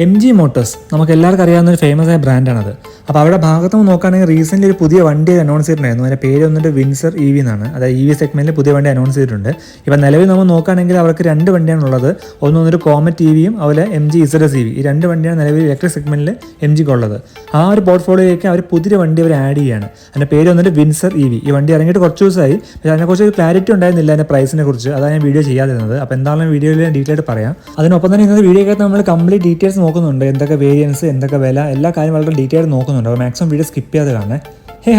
MG Motors നമുക്ക് എല്ലാവർക്കും അറിയാവുന്ന ഒരു ഫേമസ് ആയ ബ്രാൻഡാണത്. അപ്പോൾ അവരുടെ ഭാഗത്ത് നിന്ന് നോക്കുകയാണെങ്കിൽ റീസെൻ്റ് ഒരു പുതിയ വണ്ടി അനൗൺസ് ചെയ്തിട്ടുണ്ടായിരുന്നു. അതിൻ്റെ പേര് വന്നിട്ട് വിൻസർ EV എന്നാണ്. അതായത് EV സെഗ്മെൻറ്റിൽ പുതിയ വണ്ടി അനൗൺസ് ചെയ്തിട്ടുണ്ട്. ഇപ്പോൾ നിലവിൽ നമ്മൾ നോക്കുകയാണെങ്കിൽ അവർക്ക് രണ്ട് വണ്ടിയാണുള്ളത്. ഒന്നൊരു കോമറ്റ് EVയും അതുപോലെ MG ZS EV. ഈ രണ്ട് വണ്ടിയാണ് നിലവിൽ ഇലക്ട്രിക് സെഗ്മെൻറ്റിൽ MGക്ക് ഉള്ളത്. ആ ഒരു പോർട്ട്ഫോളിയോയ്ക്ക് അവർ പുതിയ വണ്ടി അവർ ആഡ് ചെയ്യുകയാണ്. അതിൻ്റെ പേര് വന്നിട്ട് വിൻസർ EV. ഈ വണ്ടി ഇറങ്ങിയിട്ട് കുറച്ച് ദിവസമായി. പക്ഷേ അതിനെക്കുറിച്ച് ഒരു ക്ലാരിറ്റി ഉണ്ടായിരുന്നില്ല അതിൻ്റെ പ്രൈസിനെ കുറിച്ച്. അതാണ് ഞാൻ വീഡിയോ ചെയ്യാതിരുന്നത്. അപ്പോൾ എന്താണെങ്കിലും വീഡിയോയിൽ ഞാൻ ഡീറ്റെയിൽ ആയിട്ട് പറയാം. അതിനൊപ്പം തന്നെ ഇന്നത്തെ വീഡിയോയ്ക്കകത്ത് നമ്മൾ കംപ്ലീറ്റ് ഡീറ്റെയിൽസ് നോക്കുന്നുണ്ട്. എന്തൊക്കെ വേരിയൻസ്, എന്തൊക്കെ വില, എല്ലാ കാര്യം വളരെ ഡീറ്റെയിൽ നോക്കുന്നുണ്ട്. അപ്പോൾ മാക്സിമം വീഡിയോ സ്കിപ്പ് ചെയ്യാതെ കാണേ.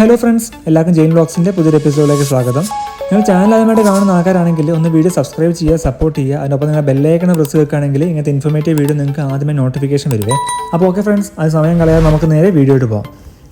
ഹലോ ഫ്രണ്ട്സ്, എല്ലാവർക്കും ജെയിൻ വ്ളോഗ്സിൻ്റെ പുതിയൊരു എപ്പിസോഡിലേക്ക് സ്വാഗതം. നിങ്ങൾ ചാനൽ ആദ്യമായിട്ട് കാണുന്ന ആൾക്കാരാണെങ്കിൽ ഒന്ന് വീഡിയോ സബ്സ്ക്രൈബ് ചെയ്യുക, സപ്പോർട്ട് ചെയ്യുക. അതിനൊപ്പം നിങ്ങൾ ബെല്ലൈക്കൺ പ്രസ് വെക്കുകയാണെങ്കിൽ ഇങ്ങനത്തെ ഇൻഫോർമേറ്റീവ് വീഡിയോ നിങ്ങൾക്ക് ആദ്യമേ നോട്ടിഫിക്കേഷൻ വരുവേ. അപ്പോൾ ഓക്കെ ഫ്രണ്ട്സ്, അത് സമയം കളയാതെ നമുക്ക് നേരെ വീഡിയോയിട്ട് പോകാം.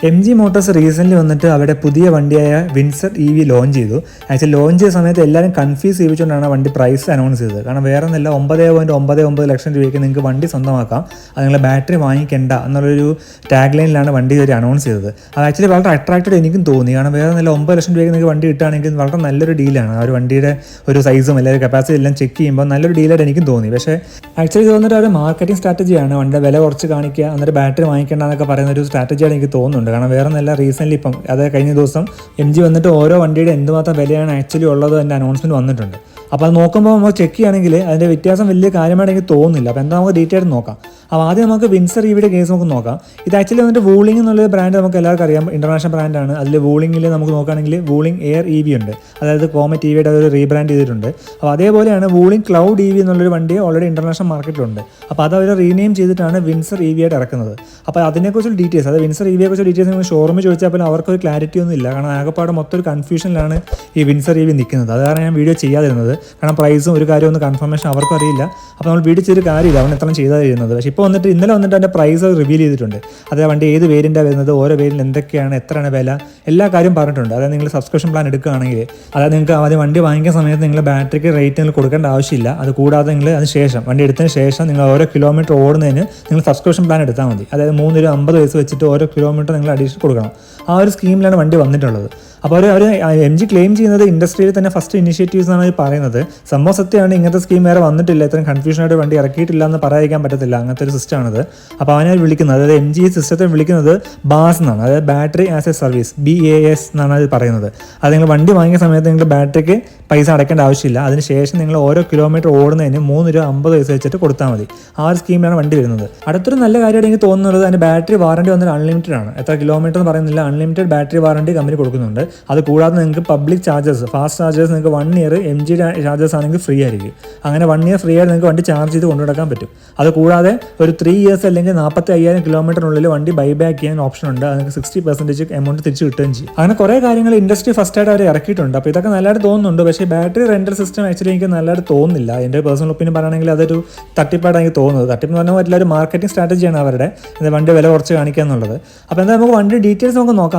MG മോട്ടോഴ്സ് റീസെൻ്റ്ലി വന്നിട്ട് അവരുടെ പുതിയ വണ്ടിയായ വിൻസർ EV ലോഞ്ച് ചെയ്തു. ആക്ച്വലി ലോഞ്ച് ചെയ്ത സമയത്ത് എല്ലാവരും കൺഫ്യൂസ് ചെയ്യിച്ചുകൊണ്ടാണ് വണ്ടി പ്രൈസ് അനൗൺസ് ചെയ്തത്. കാരണം വേറെ ഒന്നല്ല, 9.99 ലക്ഷം രൂപയ്ക്ക് നിങ്ങൾക്ക് വണ്ടി സ്വന്തമാക്കാം, അത് നിങ്ങളെ ബാറ്ററി വാങ്ങിക്കേണ്ട എന്നുള്ളൊരു ടാഗ് ലൈനിലാണ് വണ്ടി ഒരു അനൗൺസ് ചെയ്തത്. അത് ആക്ച്വലി വളരെ അട്രാക്റ്റഡ് എനിക്കും തോന്നി. കാരണം വേറെ നല്ല 9 ലക്ഷം രൂപയ്ക്ക് നിങ്ങൾക്ക് വണ്ടി കിട്ടുകയാണെങ്കിൽ വളരെ നല്ലൊരു ഡീലാണ്. ആ ഒരു വണ്ടിയുടെ ഒരു സൈസും അല്ലെങ്കിൽ കപ്പാസിറ്റി എല്ലാം ചെക്ക് ചെയ്യുമ്പോൾ നല്ലൊരു ഡീലായിട്ട് എനിക്കും തോന്നി. പക്ഷേ ആക്ച്വലി തോന്നിട്ട് ഒരു മാർക്കറ്റിംഗ് സ്ട്രാറ്റജിയാണ്. വണ്ടിയുടെ വില കുറച്ച് കാണിക്കുക, എന്നിട്ട് ബാറ്ററി വാങ്ങിക്കേണ്ട എന്നൊക്കെ പറയുന്ന ഒരു സ്ട്രാറ്റജിയാണ് എനിക്ക് തോന്നുന്നുണ്ട്. കാരണം വേറെ നല്ല റീസെൻ്റ്ലി ഇപ്പം അതായത് കഴിഞ്ഞ ദിവസം MG വന്നിട്ട് ഓരോ വണ്ടിയുടെ എന്തുമാത്രം വിലയാണ് ആക്ച്വലി ഉള്ളത് എൻ്റെ അനൗൺസ്മെൻറ്റ് വന്നിട്ടുണ്ട്. അപ്പോൾ അത് നോക്കുമ്പോൾ നമ്മൾ ചെക്ക് ചെയ്യുകയാണെങ്കിൽ അതിൻ്റെ വ്യത്യാസം വലിയ കാര്യമായിട്ട് എനിക്ക് തോന്നുന്നില്ല. അപ്പോൾ എന്താ നമുക്ക് ഡീറ്റെയിൽ നോക്കാം. അപ്പോൾ ആദ്യം നമുക്ക് വിൻസർ EVയുടെ കേസ് നമുക്ക് നോക്കാം. ഇത് ആക്ച്വലി വന്നിട്ട് വൂളിംഗ് എന്നുള്ള ബ്രാൻഡ് നമുക്ക് എല്ലാവർക്കും അറിയാം, ഇൻ്റർനാഷണൽ ബ്രാൻഡാണ്. അതിൽ വൂളിംഗിൽ നമുക്ക് നോക്കുകയാണെങ്കിൽ വൂളിംഗ് എയർ EV ഉണ്ട്, അതായത് കോമറ്റ് EVയുടെ ഒരു റീബ്രാൻഡ് ചെയ്തിട്ടുണ്ട്. അപ്പോൾ അതേപോലെയാണ് വൂളിംഗ് ക്ലൗഡ് EV എന്നുള്ളൊരു വണ്ടി ഓൾറെഡി ഇൻ്റർനാഷണൽ മാർക്കറ്റിലുണ്ട്. അപ്പോൾ അത് അവർ റീനെയിം ചെയ്തിട്ടാണ് വിൻസർ EV ആയിട്ട് ഇറക്കുന്നത്. അപ്പോൾ അതിനെക്കുറിച്ചുള്ള ഡീറ്റെയിൽസ്, അതായത് വിൻസർ EVയെക്കുറിച്ച് ഡീറ്റെയിൽസ് നിങ്ങൾ ഷോറൂമിൽ ചോദിച്ചാൽ അവർക്കൊരു ക്ലാരിറ്റി ഒന്നും ഇല്ല. കാരണം ആകെപ്പാട് മൊത്തം ഒരു കൺഫ്യൂഷനിലാണ് ഈ വിൻസർ EV നിൽക്കുന്നത്. അതാണ് ഞാൻ വീഡിയോ ചെയ്യാതിരുന്നത്. കാരണം പ്രൈസും ഒരു കാര്യം ഒന്ന് കൺഫർമേഷൻ അവർക്കും അറിയില്ല. അപ്പോൾ നമ്മൾ വീഡിയോ ചെയ്തൊരു കാര്യമില്ല, അവൻ എത്ര ചെയ്താതിരുന്നത്. പക്ഷേ ഇപ്പോൾ വന്നിട്ട് ഇന്നലെ വന്നിട്ട് അതിൻ്റെ പ്രൈസ് റിവീൽ ചെയ്തിട്ടുണ്ട്. അതായത് വണ്ടി ഏത് വേരിയൻ്റാണ് വരുന്നത്, ഓരോ വേരിയൻ്റ് എന്തൊക്കെയാണ്, എത്രയാണ് വില, എല്ലാ കാര്യം പറഞ്ഞിട്ടുണ്ട്. അതായത് നിങ്ങൾ സബ്സ്ക്രിപ്ഷൻ പ്ലാൻ എടുക്കുകയാണെങ്കിൽ, അതായത് നിങ്ങൾക്ക് ആദ്യം വണ്ടി വാങ്ങിക്കുന്ന സമയത്ത് നിങ്ങൾ ബാറ്ററിക്ക് റേറ്റ് നിങ്ങൾ കൊടുക്കേണ്ട ആവശ്യമില്ല. അത് കൂടാതെ നിങ്ങൾ അതിന് ശേഷം വണ്ടി എടുത്തതിന് ശേഷം നിങ്ങൾ ഓരോ കിലോമീറ്റർ ഓടുന്നതിന് നിങ്ങൾ സബ്സ്ക്രിപ്ഷൻ പ്ലാൻ എടുത്താൽ മതി. അതായത് 350 പൈസ വെച്ചിട്ട് ഓരോ കിലോമീറ്റർ നിങ്ങൾ അഡീഷണൽ കൊടുക്കണം. ആ ഒരു സ്കീമിലാണ് വണ്ടി വന്നിട്ടുള്ളത്. അപ്പോൾ അവർ MG ക്ലെയിം ചെയ്യുന്നത് ഇൻഡസ്ട്രിയിൽ തന്നെ ഫസ്റ്റ് ഇനിഷ്യേറ്റീവ്സ് എന്നാണ് പറയുന്നത്. സംഭവം സത്യമാണ്, ഇങ്ങനത്തെ സ്കീം വേറെ വന്നിട്ടില്ല, ഇത്രയും കൺഫ്യൂഷനായിട്ട് വണ്ടി ഇറക്കിയിട്ടില്ല എന്ന് പറയാതിരിക്കാൻ പറ്റത്തില്ല. അങ്ങനത്തെ ഒരു സിസ്റ്റമാണത്. അപ്പോൾ അവനെ വിളിക്കുന്നത്, അതായത് MG സിസ്റ്റത്തെ വിളിക്കുന്നത് BAS എന്നാണ്, അതായത് battery as A service, BAS എന്നാണ് അത് പറയുന്നത്. അത് നിങ്ങൾ വണ്ടി വാങ്ങിയ സമയത്ത് നിങ്ങൾ ബാറ്ററിക്ക് പൈസ അടയ്ക്കേണ്ട ആവശ്യമില്ല. അതിനുശേഷം നിങ്ങൾ ഓരോ കിലോമീറ്റർ ഓടുന്നതിന് 350 പൈസ വെച്ചിട്ട് കൊടുത്താൽ മതി. ആ ഒരു സ്കീമിലാണ് വണ്ടി വരുന്നത്. അടുത്തൊരു നല്ല കാര്യമായിട്ട് എനിക്ക് തോന്നുന്നത് അതിൻ്റെ ബാറ്ററി വാറണ്ടി വന്നിട്ട് അൺലിമിറ്റഡ് ആണ്. എത്ര കിലോമീറ്റർ എന്ന് പറയുന്നില്ല, അൺലിമിറ്റഡ് ബാറ്ററി വാറണ്ടി കമ്പനി കൊടുക്കുന്നുണ്ട്. അത് കൂടാതെ നിങ്ങൾക്ക് പബ്ലിക് ചാർജസ്, ഫാസ്റ്റ് ചാർജസ് നിങ്ങൾക്ക് 1 ഇയർ MG ചാർജസ് ആണെങ്കിൽ ഫ്രീ ആയിരിക്കും. അങ്ങനെ 1 ഇയർ ഫ്രീ ആയിട്ട് നിങ്ങൾക്ക് വണ്ടി ചാർജ് ചെയ്ത് കൊണ്ടുനടക്കാൻ പറ്റും. അത് കൂടാതെ ഒരു 3 ഇയേഴ്സ് അല്ലെങ്കിൽ 45,000 കിലോമീറ്ററിനുള്ളിൽ വണ്ടി ബൈബാക്ക് ചെയ്യാൻ ഓപ്ഷൻ ഉണ്ട്. അത് നിങ്ങൾക്ക് 60% എമൗണ്ട് തിരിച്ച് കിട്ടുകയും ചെയ്യും. അങ്ങനെ കുറേ കാര്യങ്ങൾ ഇൻഡസ്ട്രി ഫസ്റ്റ് ആയിട്ട് അവർ ഇറക്കിയിട്ടുണ്ട്. അപ്പോൾ ഇതൊക്കെ നല്ലതായിട്ട് തോന്നുന്നുണ്ട്. പക്ഷേ ബാറ്ററി റെൻ്റൽ സിസ്റ്റം ആക്ച്വലി എനിക്ക് നല്ലതായിട്ട് തോന്നുന്നില്ല. എൻ്റെ പേഴ്സണൽ ഒപ്പീനിയൻ പറയുകയാണെങ്കിൽ അതൊരു തട്ടിപ്പായിട്ട് എനിക്ക് തോന്നുന്നത്. തട്ടിപ്പ് എന്ന് പറഞ്ഞാൽ പറ്റില്ല, ഒരു മാർക്കറ്റിംഗ് സ്ട്രാറ്റജിയാണ് അവരുടെ, വണ്ടി വില കുറച്ച് കാണിക്കുക എന്നുള്ളത്. അപ്പോൾ എന്താ നമുക്ക് വണ്ടി ഡീറ്റെയിൽസ് നമുക്ക് നോക്കാം.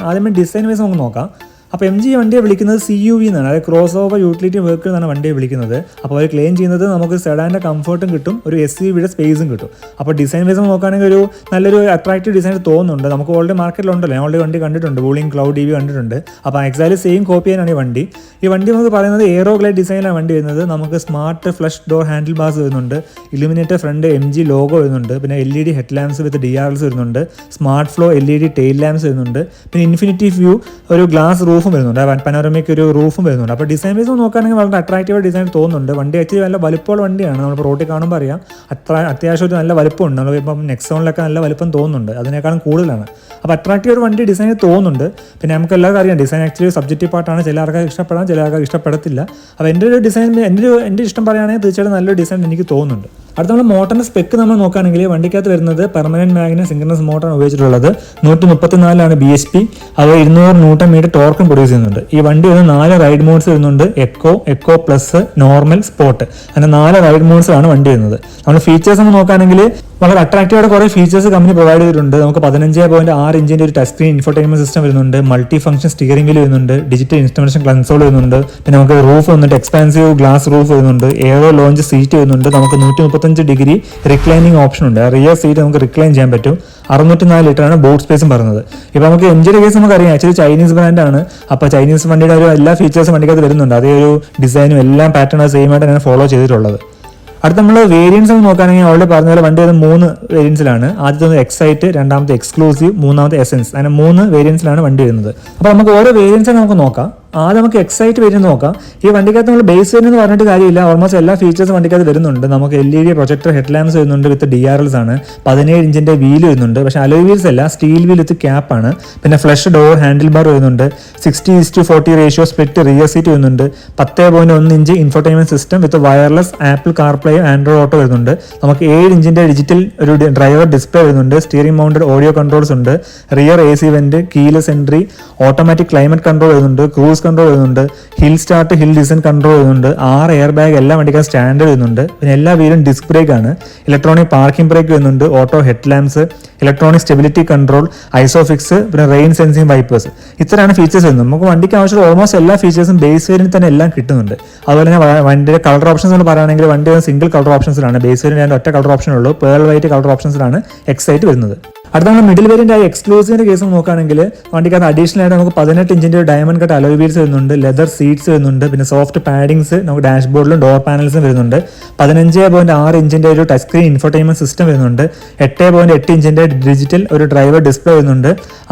ആദ്യമേ ഡിസൈൻ വൈസ് നമുക്ക് നോക്കാം. അപ്പോൾ MG വണ്ടിയെ വിളിക്കുന്നത് CUV എന്നാണ്, അതായത് ക്രോസ് ഓവർ യൂട്ടിലിറ്റി വെഹിക്കിൾ എന്നാണ് വണ്ടിയെ വിളിക്കുന്നത്. അപ്പോൾ അവർ ക്ലെയിം ചെയ്യുന്നത് നമുക്ക് സെഡാൻ്റെ കംഫർട്ടും കിട്ടും, ഒരു SUVയുടെ സ്പേസും കിട്ടും. അപ്പോൾ ഡിസൈൻ വൈസ് നോക്കുകയാണെങ്കിൽ ഒരു നല്ലൊരു അട്രാക്റ്റീവ് ഡിസൈൻ തോന്നുന്നുണ്ട്. നമുക്ക് ഓൾറെഡി മാർക്കറ്റിലുണ്ടല്ലോ, ഞാൻ ഓൾറെഡി വണ്ടി കണ്ടിട്ടുണ്ട്, വൂളിംഗ് ക്ലൗഡ് EV കണ്ടിട്ടുണ്ട്. അപ്പോൾ എക്സാക്ട്ലി സെയിം കോപ്പി ചെയ്യാനാണ് ഈ വണ്ടി നമുക്ക് പറയുന്നത് എയറോ ഗ്ലൈഡ് ഡിസൈനിലാണ് വണ്ടി വരുന്നത്. നമുക്ക് smart flush door handle bars വരുന്നുണ്ട്, ഇലുമിനേറ്റഡ് ഫ്രണ്ട് MG ലോഗോ വരുന്നുണ്ട്, പിന്നെ LED head lamps with DRLs വരുന്നുണ്ട്, smart flow LED tail lamps വരുന്നുണ്ട്, പിന്നെ ഇൻഫിനിറ്റി വ്യൂ ഒരു ഗ്ലാസ് റൂഫും വരുന്നുണ്ട്, പനോരമയ്ക്ക് ഒരു റൂഫും വരുന്നുണ്ട്. അപ്പോൾ ഡിസൈൻ വൈസ് നോക്കുകയാണെങ്കിൽ വളരെ അട്രാക്റ്റീവ് ഡിസൈൻ തോന്നുന്നുണ്ട്. വണ്ടി ആക്ച്വലി നല്ല വലുപ്പമുള്ള വണ്ടിയാണ്. നമ്മൾ റോട്ടിൽ കാണുമ്പോൾ അറിയാം, അത്യാവശ്യം ഒരു നല്ല വലുപ്പമുണ്ട്. നമ്മളിപ്പം നെക്സോണിലൊക്കെ നല്ല വലുപ്പം തോന്നുന്നുണ്ട്, അതിനേക്കാളും കൂടുതലാണ്. അപ്പോൾ അട്രാക്റ്റീവ് ഒരു വണ്ടി ഡിസൈൻ തോന്നുന്നുണ്ട്. പിന്നെ നമുക്ക് എല്ലാവർക്കും അറിയാം ഡിസൈൻ ആക്ച്വലി സബ്ജക്റ്റീവ് പാർട്ടാണ്. ചില ആൾക്കാർ ഇഷ്ടപ്പെടാം, ചില ആൾക്കാർ ഇഷ്ടപ്പെടത്തില്ല. അപ്പോൾ എൻ്റെ ഒരു ഡിസൈൻ, എൻ്റെ ഇഷ്ടം പറയുകയാണെങ്കിൽ തീർച്ചയായിട്ടും നല്ലൊരു ഡിസൈൻ എനിക്ക് തോന്നുന്നുണ്ട്. അടുത്ത നമ്മൾ മോട്ടറിൻ്റെ സ്പെക്ക് നമ്മൾ നോക്കുകയാണെങ്കിൽ വണ്ടിക്കകത്ത് വരുന്നത് പെർമനന്റ് മാഗ്നറ്റ് സിംഗ്രണസ് മോട്ടറാണ് ഉപയോഗിച്ചിട്ടുള്ളത്. 134 BHP, അത് 200 Nm ടോർക്കും പ്രൊഡ്യൂസ് ചെയ്യുന്നുണ്ട്. ഈ വണ്ടി വന്ന് 4 റൈഡ് മോഡ്സ് വരുന്നുണ്ട്, എക്കോ പ്ലസ്, നോർമൽ, സ്പോർട്ട്, അങ്ങനെ 4 റൈഡ് മോഡ്സ് ആണ് വണ്ടി വരുന്നത്. നമ്മൾ ഫീച്ചേഴ്സ് നമ്മൾ നോക്കുകയാണെങ്കിൽ വളരെ അട്രാക്റ്റീവായിട്ട് കുറേ ഫീച്ചേഴ്സ് കമ്പനി പ്രൊവൈഡ് ചെയ്തിട്ടുണ്ട്. നമുക്ക് 15.6 ഇഞ്ചിൻ്റെ ഒരു ടച്ച് സ്ക്രീൻ ഇൻഫോർടൈൻമെന്റ് സിസ്റ്റം വരുന്നുണ്ട്, മൾട്ടി ഫംഗ്ഷൻ സ്റ്റിയറിംഗ് വീൽ വരുന്നുണ്ട്, ഡിജിറ്റൽ ഇൻസ്ട്രുമെന്റേഷൻ കൺസോൾ വരുന്നുണ്ട്, പിന്നെ നമുക്ക് റൂഫ് വന്നിട്ട് എക്സ്പാൻസീവ് ഗ്ലാസ് റൂഫ് വരുന്നുണ്ട്, എയറോ ലോഞ്ച് സീറ്റ് വരുന്നുണ്ട്, നമുക്ക് 135 ഡിഗ്രി റിക്ലൈനിങ് ഓപ്ഷൻ ഉണ്ട്. റിയർ സീറ്റ് നമുക്ക് റിക്ലൈൻ ചെയ്യാൻ പറ്റും. 604 ലിറ്ററാണ് ബൂട്ട് സ്പേസും പറയുന്നത്. ഇപ്പോൾ നമുക്ക് MGയുടെ കേസ് നമുക്കറിയാം, ആക്ച്വലി ചൈനീസ് ബ്രാൻഡാണ്. അപ്പോൾ ചൈനീസ് വണ്ടിയുടെ ഒരു എല്ലാ ഫീച്ചേഴ്സും വണ്ടിക്കകത്ത് വരുന്നുണ്ട്. അതേ ഒരു ഡിസൈനും എല്ലാം പാറ്റേൺ സെയിം ആയിട്ട് അങ്ങനെ ഫോളോ ചെയ്തിട്ടുള്ളത്. അടുത്ത നമ്മൾ വേരിയൻസ് ഒന്ന് നോക്കുകയാണെങ്കിൽ ഓൾറെഡി പറഞ്ഞ പോലെ വണ്ടി വരുന്നത് 3 വേരിയൻസിലാണ്. ആദ്യത്തെ എക്സൈറ്റ്, രണ്ടാമത്തെ എക്സ്ക്ലൂസീവ്, മൂന്നാമത്തെ എസൻസ്. അങ്ങനെ 3 വേരിയൻസിലാണ് വണ്ടി വരുന്നത്. അപ്പോൾ നമുക്ക് ഓരോ വേരിയൻസ് നമുക്ക് നോക്കാം. ആദ്യം നമുക്ക് എക്സൈറ്റ് വേരിയന്റ് നോക്കാം. ഈ വണ്ടിക്കകത്ത് നമ്മൾ ബേസ് വേരിയന്റ് എന്ന് പറഞ്ഞിട്ട് കാര്യമില്ല, ഓൾമോസ്റ്റ് എല്ലാ ഫീച്ചേഴ്സും വണ്ടിക്കകത്ത് വരുന്നുണ്ട്. നമുക്ക് LED പ്രൊജക്ടർ ഹെഡ് ലാംപ്സ് വരുന്നുണ്ട് വിത്ത് DRLs ആണ്. 17 ഇഞ്ചിന്റെ വീൽ വരുന്നുണ്ട്, പക്ഷേ അലോയ് വീൽസ് അല്ല, സ്റ്റീൽ വീൽ വിത്ത് ക്യാപ്പ് ആണ്. പിന്നെ ഫ്ലഷ് ഡോർ ഹാൻഡിൽ ബാർ വരുന്നുണ്ട്. 60:40 റേഷ്യോ സ്പ്ലിറ്റ് റിയർ സീറ്റ് വരുന്നുണ്ട്. 10.1 ഇഞ്ച് ഇൻഫോർടൈൻമെന്റ് സിസ്റ്റം വിത്ത് wireless apple CarPlay Android auto വരുന്നുണ്ട്. നമുക്ക് 7 ഇഞ്ചിന്റെ ഡിജിറ്റൽ ഒരു ഡ്രൈവർ ഡിസ്പ്ലേ വരുന്നുണ്ട്. സ്റ്റിയറിംഗ് മൗണ്ടഡ് ഓഡിയോ കൺട്രോൾസ് ഉണ്ട്. Rear AC went, keyless entry, automatic climate control വരുന്നുണ്ട്. Cruise control വരുന്നുണ്ട്. Hill start, hill design control വരുന്നുണ്ട്. 6 air bag എല്ലാ വണ്ടിക്കും standard വരുന്നുണ്ട്. പിന്നെ എല്ലാ വീലും ഡിസ്ക് ബ്രേക്ക് ആണ്. ഇലക്ട്രോണിക് പാർക്കിംഗ് ബ്രേക്ക് വരുന്നുണ്ട്. Auto head lamps, electronic stability control, Isofix, പിന്നെ റെയിൻ സെൻസിങ് വൈപ്പേഴ്സ്. ഇത്രയാണ് ഫീച്ചേഴ്സ് വരുന്നത്. നമുക്ക് വണ്ടിക്ക് ആവശ്യമുള്ള ഓൾമോസ്റ്റ് എല്ലാ ഫീച്ചേഴ്സും ബേസ് വേരിയന്റിൽ തന്നെ എല്ലാം കിട്ടുന്നുണ്ട്. അതുപോലെ തന്നെ വണ്ടിയുടെ കളർ ഓപ്ഷൻസ് എന്ന് പറയുകയാണെങ്കിൽ വണ്ടി സിംഗിൾ കളർ ഓപ്ഷൻസിലാണ്. ബേസ് വേരിയന്റ് ഒറ്റ കളർ ഓപ്ഷൻ ഉള്ളൂ. പേൾ വൈറ്റ് കളർ ഓപ്ഷൻസിലാണ് എക്സൈറ്റ് വരുന്നത്. അടുത്ത നമ്മൾ മിഡിൽ വേരിയന്റ് ആയ എക്സ്ക്ലൂസീവിന്റെ കേസ് നോക്കുകയാണെങ്കിൽ വണ്ടിക്കകത്ത് അഡീഷണൽ ആയിട്ട് നമുക്ക് 18 ഇഞ്ചിന്റെ ഡയമണ്ട് കട്ട് അലോയ് വീൽസ് വരുന്നുണ്ട്. ലെതർ സീറ്റ്സ് വരുന്നുണ്ട്. പിന്നെ സോഫ്റ്റ് പാഡിങ്സ് നമുക്ക് ഡാഷ്ബോർഡിലും ഡോർ പാനൽസും വരുന്നുണ്ട്. 15.6 ഇഞ്ചിന്റെ ഒരു ടച്ച് സ്ക്രീൻ ഇൻഫോർടൈൻമെന്റ് സിസ്റ്റം വരുന്നുണ്ട്. 8.8 ഇഞ്ചിന്റെ ഡിജിറ്റൽ ഒരു ഡ്രൈവർ ഡിസ്പ്ലേ വരുന്നുണ്ട്.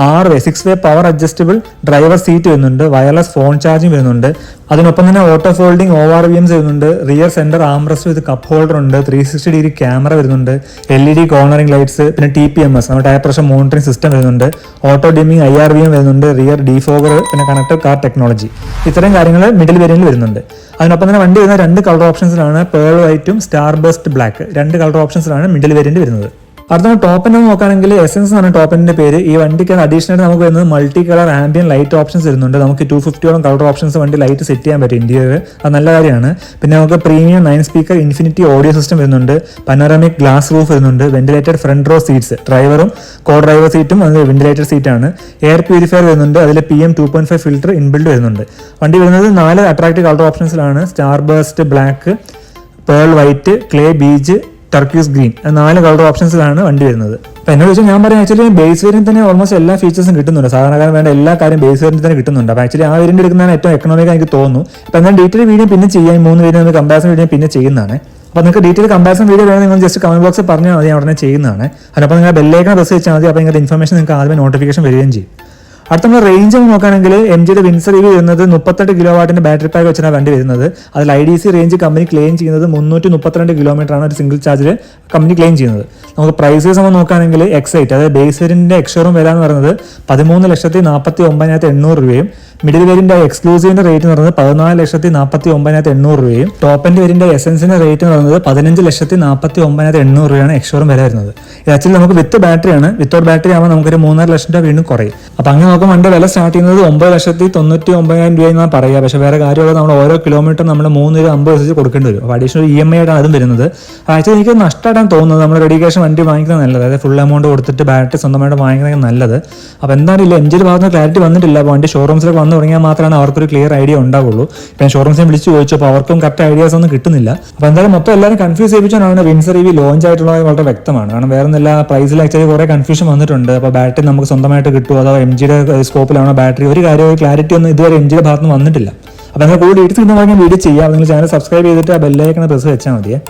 6 വേ പവർ അഡ്ജസ്റ്റബിൾ ഡ്രൈവർ സീറ്റ് വരുന്നുണ്ട്. വയർലെസ് ഫോൺ ചാർജിംഗ് വരുന്നുണ്ട്. അതിനൊപ്പം തന്നെ ഓട്ടോ ഫോൾഡിംഗ് ORVMs വരുന്നുണ്ട്. റിയർ സെന്റർ ആംറസ്റ്റ് വിത്ത് കപ്പ് ഹോൾഡർ ഉണ്ട്. 360 ഡിഗ്രി ക്യാമറ വരുന്നുണ്ട്. LED കോർണറിംഗ് ലൈറ്റ്സ്, പിന്നെ TPMS നമ്മുടെ ടയർ പ്രഷർ മോണിറ്ററിംഗ് സിസ്റ്റം വരുന്നുണ്ട്. ഓട്ടോ ഡിമ്മിംഗ് IRVM വരുന്നുണ്ട്. റിയർ ഡീഫോഗർ, പിന്നെ കണക്റ്റഡ് കാർ ടെക്നോളജി. ഇത്തരം കാര്യങ്ങൾ മിഡിൽ വേരിയന്റിൽ വരുന്നുണ്ട്. അതിനൊപ്പം തന്നെ വണ്ടി വരുന്ന 2 കളർ ഓപ്ഷൻസിലാണ്, പേൾ വൈറ്റും സ്റ്റാർ ബസ്റ്റ് ബ്ലാക്ക്. 2 കളർ ഓപ്ഷൻസിലാണ് മിഡിൽ വേരിയന്റ് വരുന്നത്. അടുത്ത ടോപ്പ് എൻഡ് നോക്കുകയാണെങ്കിൽ എസൻസ് എന്നാണ് ടോപ്പ് എൻഡിന്റെ പേര്. ഈ വണ്ടിക്ക് അഡീഷണൽ നമുക്ക് വരുന്നത് multi colour ambient light options വരുന്നുണ്ട്. നമുക്ക് 250ഓളം കളർ ഓപ്ഷൻസ് വണ്ടി ലൈറ്റ് സെറ്റ് ചെയ്യാൻ പറ്റും ഇന്റീരിയർ. അത് നല്ല കാര്യമാണ്. പിന്നെ നമുക്ക് premium 9 speaker Infinity audio system വരുന്നുണ്ട്. പനോറാമിക് ഗ്ലാസ് റൂഫ് വരുന്നുണ്ട്. വെന്റിലേറ്റഡ് ഫ്രണ്ട് റോ സീറ്റ്സ്, ഡ്രൈവറും കോ ഡ്രൈവർ സീറ്റും അത് വെന്റിലേറ്റഡ് സീറ്റാണ്. എയർ പ്യൂരിഫയർ വരുന്നുണ്ട്. അതിൽ PM 2.5 ഫിൽറ്റർ ഇൻബിൽഡ് വരുന്നുണ്ട്. വണ്ടി വരുന്നത് 4 അട്രാക്റ്റീവ് കളർ ഓപ്ഷൻസിലാണ്. Star burst black, pearl white, clay beach, turquoise green. 4 colour ഓപ്ഷൻസിലാണ് വണ്ടി വരുന്നത്. അപ്പോൾ എന്നോട് ചോദിച്ചാൽ ഞാൻ പറയാം ആക്ച്വലി ബേസ് വേരിയന്റ് തന്നെ ഓൾമോസ്റ്റ് എല്ലാ ഫീച്ചേഴ്സും കിട്ടുന്നുണ്ട്. സാധാരണക്കാരൻ വേണ്ട എല്ലാ കാര്യം ബേസ് വേരിയന്റ് തന്നെ കിട്ടുന്നുണ്ട്. അപ്പോൾ ആക്ച്വലി ആ വേരിയന്റ് എടുക്കുന്നതാണ് ഏറ്റവും എക്കണോമിക് എനിക്ക് തോന്നുന്നു. അപ്പോൾ എന്നാൽ ഡീറ്റെയിൽ വീഡിയോ പിന്നെ ചെയ്യാം. 3 വേരിയന്റ് കമ്പാരിസൺ വീഡിയോ പിന്നെ ചെയ്യുന്നതാണ്. അപ്പോൾ നിങ്ങൾക്ക് ഡീറ്റെയിൽ കമ്പാരിസൺ വീഡിയോ വേണമെങ്കിൽ നിങ്ങൾ ജസ്റ്റ് കമന്റ് ബോക്സിൽ പറഞ്ഞാൽ മതി, ഞാൻ ഉടനെ ചെയ്യുന്നതാണ്. അതിനപ്പോൾ നിങ്ങൾ ബെല്ലൈക്കൺ പ്രസ് വെച്ചാൽ മതി. അപ്പോൾ നിങ്ങൾക്ക് ഇൻഫർമേഷൻ നിങ്ങൾക്ക് ആദ്യമേ നോട്ടിഫിക്കേഷൻ വരികയും ചെയ്യും. അടുത്ത നമ്മൾ റേഞ്ച് നോക്കുകയാണെങ്കിൽ MGയുടെ വിൻസർ EV വരുന്നത് 38 കിലോവാട്ടിന്റെ ബാറ്ററി പാക്ക് വെച്ചാണ് വണ്ടി വരുന്നത്. അതിൽ IDC റേഞ്ച് കമ്പനി ക്ലെയിം ചെയ്യുന്നത് 332 കിലോമീറ്റർ ആണ് ഒരു സിംഗിൾ ചാർജിൽ കമ്പനി ക്ലെയിം ചെയ്യുന്നത്. നമുക്ക് പ്രൈസസ് നമ്മൾ നോക്കുകയാണെങ്കിൽ എക്സൈറ്റ് അതായത് ബേസ് വേരിയന്റിന്റെ എക്സ്ഷോറൂം വരാന്ന് പറയുന്നത് 13,49,800 രൂപയും, മിഡിൽ വേരിയന്റ് എക്സ്ക്ലൂസീവിന്റെ റേറ്റ് എന്ന് പറയുന്നത് 14,49,800 രൂപയും, ടോപ്പ് എൻഡ് വേരിയന്റ് എസൻസിന്റെ റേറ്റ് എന്ന് പറയുന്നത് 15,49,800 രൂപയാണ് എക്സ്ഷോറൂം വില വരുന്നത്. ഇത് ആക്ച്വലി നമുക്ക് വിത്ത് ബാറ്ററിയാണ്. വിത്തൗട്ട് ബാറ്ററി ആകുമ്പോൾ നമുക്കൊരു 3.5 ലക്ഷം രൂപ വീണ്ടും കുറയും. അപ്പോൾ അങ്ങനെ നോക്കുമ്പോൾ വണ്ടി വില സ്റ്റാർട്ട് ചെയ്യുന്നത് 9,99,000 രൂപ എന്നാണ് പറയുക. പക്ഷേ വേറെ കാര്യമുള്ളത് നമ്മൾ ഓരോ കിലോമീറ്റർ നമ്മൾ 350 വെച്ച് കൊടുക്കേണ്ടി വരും. അപ്പോൾ അഡീഷണൽ EMI ആയിട്ടാണ് അതും വരുന്നത്. ആക്ച്വലി എനിക്ക് നഷ്ടമായിട്ടാണ് തോന്നുന്നത്. നമ്മൾ റെഡി ക്യാഷ് വണ്ടി വാങ്ങിക്കുന്നത് നല്ലത്. അതായത് ഫുൾ എമൗണ്ട് കൊടുത്തിട്ട് ബാറ്ററി സ്വന്തമായിട്ട് വാങ്ങിക്കുന്നത് നല്ലത്. അപ്പോൾ എന്താണെങ്കിലും MGയുടെ ഭാഗത്ത് ക്ലാരിറ്റി വന്നിട്ടില്ല. അപ്പോൾ വണ്ടി ഷോറൂംസിലേക്ക് വന്നു തുടങ്ങിയാൽ മാത്രമാണ് അവർക്കൊരു ക്ലിയർ ഐഡിയ ഉണ്ടാവുള്ളൂ. ഇപ്പം ഷോറൂംസിനെ വിളിച്ച് ചോദിച്ചു, അപ്പോൾ അവർക്കും കറക്റ്റ് ഐഡിയാസ് ഒന്നും കിട്ടുന്നില്ല. അപ്പോൾ എന്തായാലും മൊത്തം എല്ലാവരും കൺഫ്യൂസ് ചെയ്യിപ്പിച്ചാണ് വിൻസർ EV ലോഞ്ച് ആയിട്ടുള്ളത് വളരെ വ്യക്തമാണ്. കാരണം വേറെ ഒന്നുമില്ല, പ്രൈസിൽ ആക്ച്വലി കുറേ കൺഫ്യൂഷൻ വന്നിട്ടുണ്ട്. അപ്പോൾ ബാറ്ററി നമുക്ക് സ്വന്തമായിട്ട് കിട്ടുമോ അതോ MGയുടെ സ്കോപ്പിലാണോ ബാറ്ററി, ഒരു കാര്യം ക്ലാരിറ്റി ഒന്നും ഇതുവരെ MGയുടെ ഭാഗത്ത് നിന്ന് വന്നിട്ടില്ല. അപ്പോൾ നിങ്ങൾ കൂടുതൽ ഡീറ്റെയിൽസ് കിട്ടുന്ന വീഡിയോ ചെയ്യാം. നിങ്ങൾ ചാനൽ സബ്സ്ക്രൈബ് ചെയ്തിട്ട് ആ ബെല്ലൈക്കൺ പ്രസ് വെച്ചാൽ മതിയെ.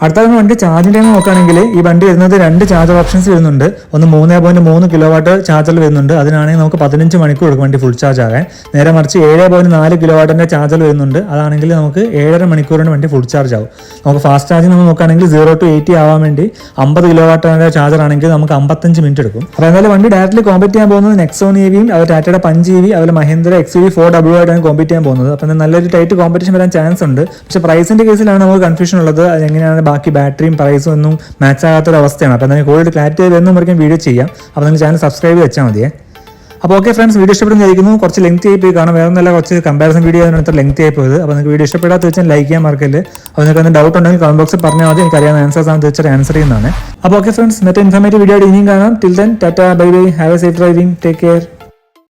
അടുത്ത വണ്ടി ചാർജിംഗ് ടൈം നോക്കുകയാണെങ്കിൽ ഈ വണ്ടി വരുന്നത് 2 ചാർജർ ഓപ്ഷൻസ് വരുന്നുണ്ട്. ഒന്ന് 3.3 കിലോവാട്ട് ചാർജർ വരുന്നുണ്ട്. അതിനാണെങ്കിൽ നമുക്ക് 15 മണിക്കൂർ എടുക്കും വണ്ടി ഫുൾ ചാർജ് ആകാൻ. നേരെ മറിച്ച് 7.4 കിലോവാട്ടിന്റെ ചാർജർ വരുന്നുണ്ട്. അതാണെങ്കിൽ നമുക്ക് 7.5 മണിക്കൂറിന് വണ്ടി ഫുൾ ചാർജ് ആവും. നമുക്ക് ഫാസ്റ്റ് ചാർജിങ് നമ്മൾ നോക്കുകയാണെങ്കിൽ 0 to 80 ആവാൻ വേണ്ടി 50 കിലോവാട്ടിന്റെ ചാർജർ ആണെങ്കിൽ നമുക്ക് 55 മിനിറ്റ് എടുക്കും. അപ്പോൾ എന്തായാലും വണ്ടി ഡയറക്റ്റ്ലി കോമ്പറ്റ് ചെയ്യാൻ പോകുന്നത് നെക്സോൺ EVയും അവർ ടാറ്റയുടെ പഞ്ച് EV അതുപോലെ മഹീന്ദ്ര XUV4W ആയിട്ടാണ് കോമ്പറ്റ് ചെയ്യാൻ പോകുന്നത്. അപ്പോൾ നല്ലൊരു ടൈറ്റ് കോമ്പറ്റീഷൻ വരാൻ ചാൻസ് ഉണ്ട്. പക്ഷേ പ്രൈസിന്റെ കേസിലാണ് നമുക്ക് കൺഫ്യൂഷൻ ഉള്ളത്. എങ്ങനെയാണ് ബാക്കി ബാറ്ററിയും പ്രൈസും ഒന്നും മാച്ച് ആകാത്തൊരു അവസ്ഥയാണ്. അപ്പോൾ എന്തെങ്കിലും കൂടുതൽ ക്ലാരിറ്റി വരുന്ന മുറിക്കാൻ വീഡിയോ ചെയ്യാം. അപ്പോൾ നിങ്ങൾ ചാനൽ സബ്സ്ക്രൈബ് വെച്ചാൽ മതിയെ. അപ്പോൾ ഓക്കെ ഫ്രണ്ട്സ്, വീഡിയോ ഇഷ്ടപ്പെടുന്നതായിരിക്കുന്നു. കുറച്ച് ലെങ്ത് ആയി പോയി കാണാം, വേറെ ഒന്നല്ല കുറച്ച് കമ്പാരിസൺ വീഡിയോ അതിനകത്ത് ലെങ്ത് ആയി പോയത്. അപ്പോൾ നിങ്ങൾക്ക് വീഡിയോ ഇഷ്ടപ്പെടാത്ത വെച്ചാൽ ലൈക്ക് ചെയ്യാൻ മറക്കല്ലേ. അപ്പോൾ നിങ്ങൾക്ക് എന്തെങ്കിലും ഡൗട്ട് ഉണ്ടെങ്കിൽ കമന്റ് ബോക്സിൽ പറഞ്ഞാൽ മതി, എനിക്കറിയാവുന്ന ആൻസേഴ്സ് ആണ് തീർച്ചയായും ആൻസർ ചെയ്യുന്നതാണ്. അപ്പോൾ ഓക്കെ ഫ്രണ്ട്സ്, മറ്റേ ഇൻഫോർമേറ്റീവ് വീഡിയോ ഇനിയും കാണാം. Till then Tata, bye bye, have A safe driving, take care.